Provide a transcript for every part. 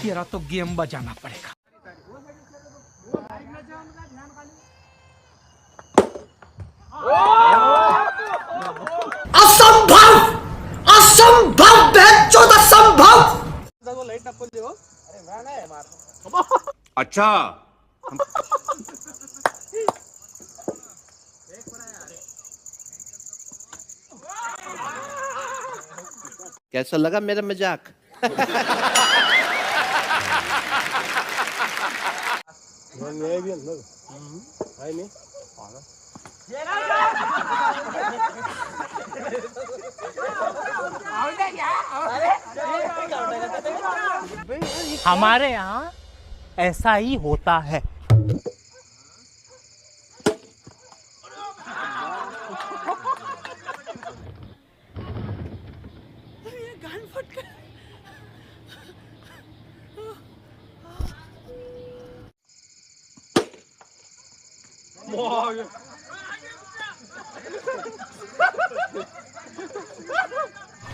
तेरा तो गेम बजाना पड़ेगा। असंभव, असंभव, बेचौद असंभव। अच्छा कैसा लगा मेरा मजाक? हमारे यहाँ ऐसा ही होता है।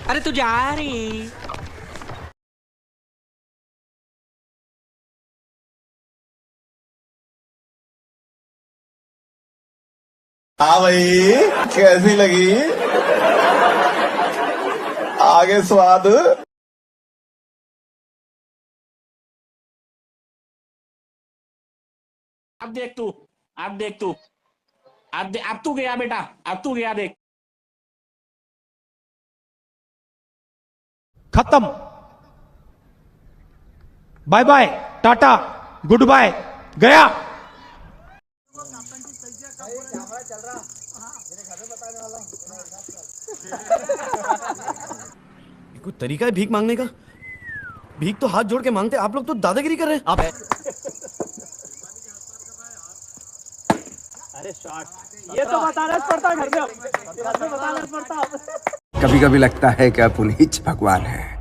अरे तू जा रही। हाँ भाई, कैसी लगी? आगे स्वाद। अब देख तू, अब देख तू, अब तू गया बेटा, अब तू गया देख। खत्म। Bye bye, tata, goodbye, गया। कोई तरीका है भीख मांगने का? भीख तो हाथ जोड़ के मांगते, आप लोग तो दादागिरी कर रहे हैं। आप ये तो बताना पड़ता घर में, बताना पड़ता। कभी कभी लगता है कि आप उन्हीं भगवान है।